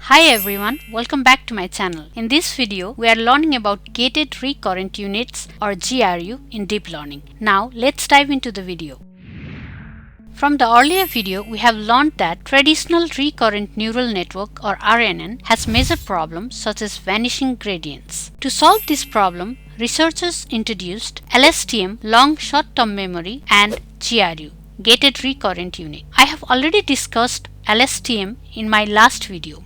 Hi everyone, welcome back to my channel. In this video, we are learning about gated recurrent units or GRU in deep learning. Now let's dive into the video. From the earlier video, we have learned that traditional recurrent neural network or RNN has major problems such as vanishing gradients. To solve this problem, researchers introduced LSTM, long short-term memory, and GRU, gated recurrent unit. I have already discussed LSTM in my last video.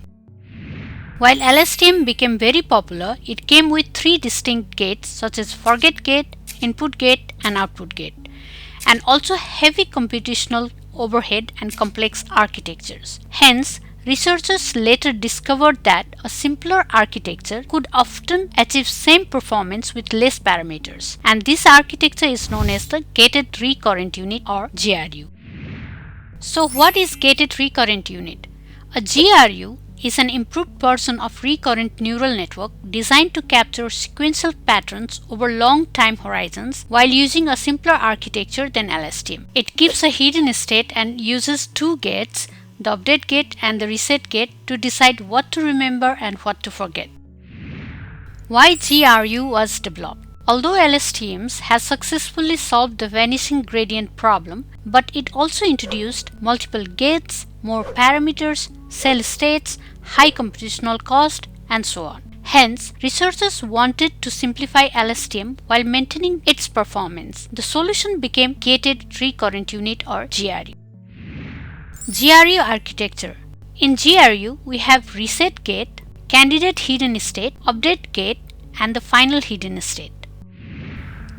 While LSTM became very popular, it came with three distinct gates such as forget gate, input gate, and output gate, and also heavy computational overhead and complex architectures. Hence, researchers later discovered that a simpler architecture could often achieve same performance with less parameters, and this architecture is known as the gated recurrent unit or GRU. So what is gated recurrent unit? A GRU is an improved version of recurrent neural network designed to capture sequential patterns over long time horizons while using a simpler architecture than LSTM. It keeps a hidden state and uses two gates, the update gate and the reset gate, to decide what to remember and what to forget. Why GRU was developed? Although LSTMs has successfully solved the vanishing gradient problem, but it also introduced multiple gates, more parameters, cell states, high computational cost, and so on. Hence, researchers wanted to simplify LSTM while maintaining its performance. The solution became gated recurrent unit or GRU. GRU architecture. In GRU, we have reset gate, candidate hidden state, update gate, and the final hidden state.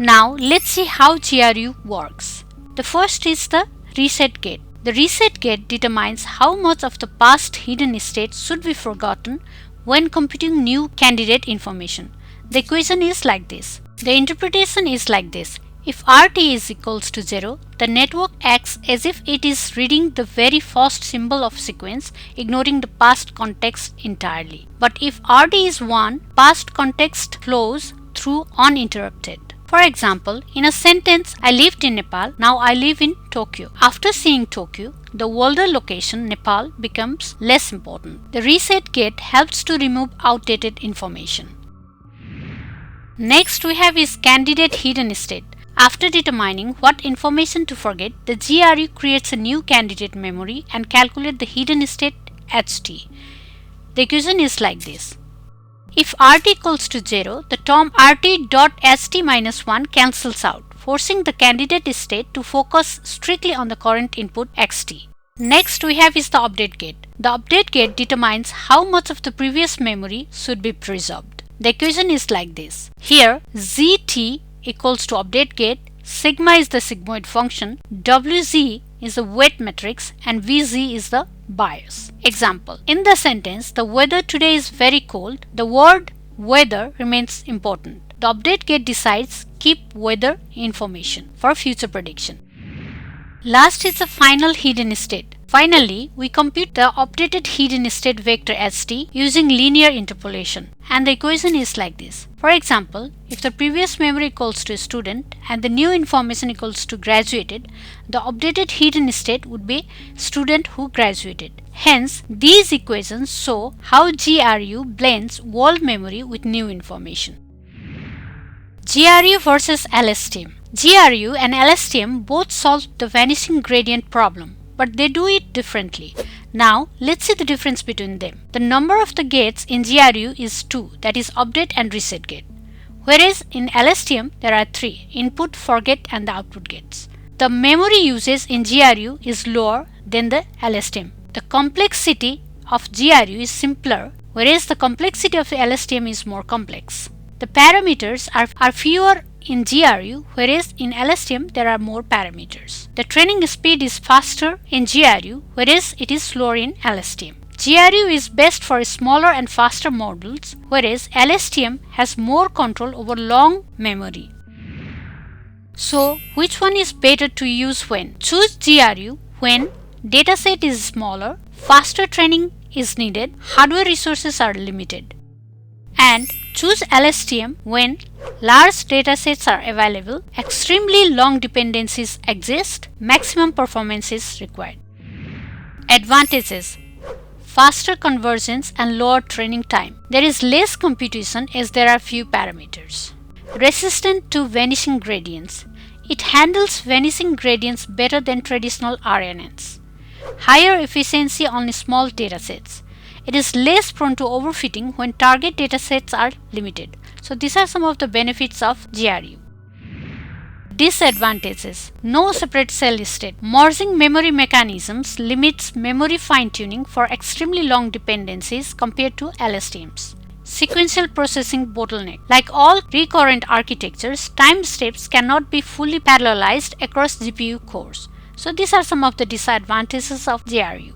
Now, let's see how GRU works. The first is the reset gate. The reset gate determines how much of the past hidden state should be forgotten when computing new candidate information. The equation is like this. The interpretation is like this. If RT is equals to 0, the network acts as if it is reading the very first symbol of sequence, ignoring the past context entirely. But if RT is 1, past context flows through uninterrupted. For example, in a sentence, I lived in Nepal, now I live in Tokyo. After seeing Tokyo, the older location, Nepal, becomes less important. The reset gate helps to remove outdated information. Next we have is candidate hidden state. After determining what information to forget, the GRU creates a new candidate memory and calculates the hidden state HT. The equation is like this. If RT equals to 0, the term RT.HT-1 cancels out, forcing the candidate state to focus strictly on the current input XT. Next we have is the update gate. The update gate determines how much of the previous memory should be preserved. The equation is like this. Here, ZT equals to update gate, sigma is the sigmoid function, WZ is the weight matrix, and VZ is the bias. Example. In the sentence, the weather today is very cold, the word weather remains important. The update gate decides keep weather information for future prediction. Last is the final hidden state. Finally, we compute the updated hidden state vector HT using linear interpolation, and the equation is like this. For example, if the previous memory equals to student and the new information equals to graduated, the updated hidden state would be student who graduated. Hence, these equations show how GRU blends old memory with new information. GRU versus LSTM. GRU and LSTM both solve the vanishing gradient problem, but they do it differently. Now, let's see the difference between them. The number of the gates in GRU is 2, that is update and reset gate. Whereas in LSTM, there are 3, input, forget, and the output gates. The memory usage in GRU is lower than the LSTM. The complexity of GRU is simpler, whereas the complexity of the LSTM is more complex. The parameters are fewer in GRU, whereas in LSTM there are more parameters. The training speed is faster in GRU, whereas it is slower in LSTM. GRU is best for smaller and faster models, whereas LSTM has more control over long memory. So, which one is better to use when? Choose GRU when dataset is smaller, faster training is needed, hardware resources are limited. And choose LSTM when large datasets are available, extremely long dependencies exist, maximum performance is required. Advantages. faster convergence and lower training time. There is less computation as there are few parameters. Resistant to vanishing gradients. It handles vanishing gradients better than traditional RNNs. Higher efficiency on small datasets. It is less prone to overfitting when target datasets are limited. So these are some of the benefits of GRU. Disadvantages. No separate cell state. Merging memory mechanisms limits memory fine-tuning for extremely long dependencies compared to LSTMs. Sequential processing bottleneck. Like all recurrent architectures, time steps cannot be fully parallelized across GPU cores. So these are some of the disadvantages of GRU.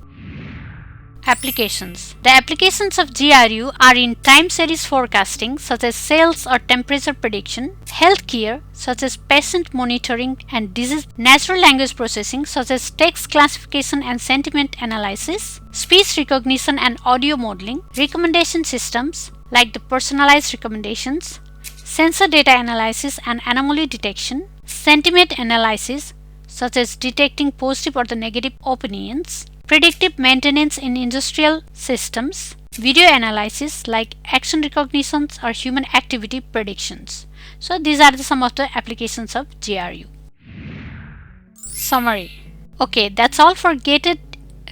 Applications. The applications of GRU are in time series forecasting such as sales or temperature prediction, healthcare such as patient monitoring and disease, natural language processing such as text classification and sentiment analysis, speech recognition and audio modeling, recommendation systems like the personalized recommendations, sensor data analysis and anomaly detection, sentiment analysis such as detecting positive or the negative opinions, predictive maintenance in industrial systems, video analysis like action recognitions or human activity predictions. So these are some of the applications of GRU. Summary. Okay, that's all for gated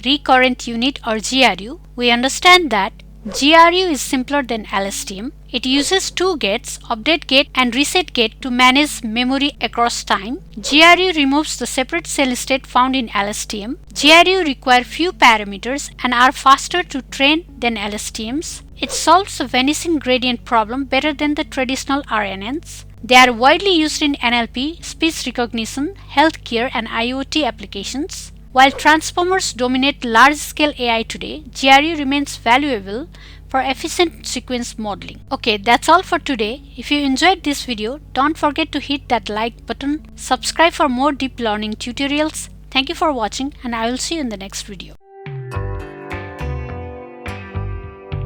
recurrent unit or GRU. We understand that GRU is simpler than LSTM. It uses two gates, update gate and reset gate, to manage memory across time. GRU removes the separate cell state found in LSTM. GRU require few parameters and are faster to train than LSTMs. It solves the vanishing gradient problem better than the traditional RNNs. They are widely used in NLP, speech recognition, healthcare and IoT applications. While transformers dominate large-scale AI today, GRU remains valuable for efficient sequence modeling. Okay, that's all for today. If you enjoyed this video, don't forget to hit that like button, subscribe for more deep learning tutorials. Thank you for watching and I will see you in the next video.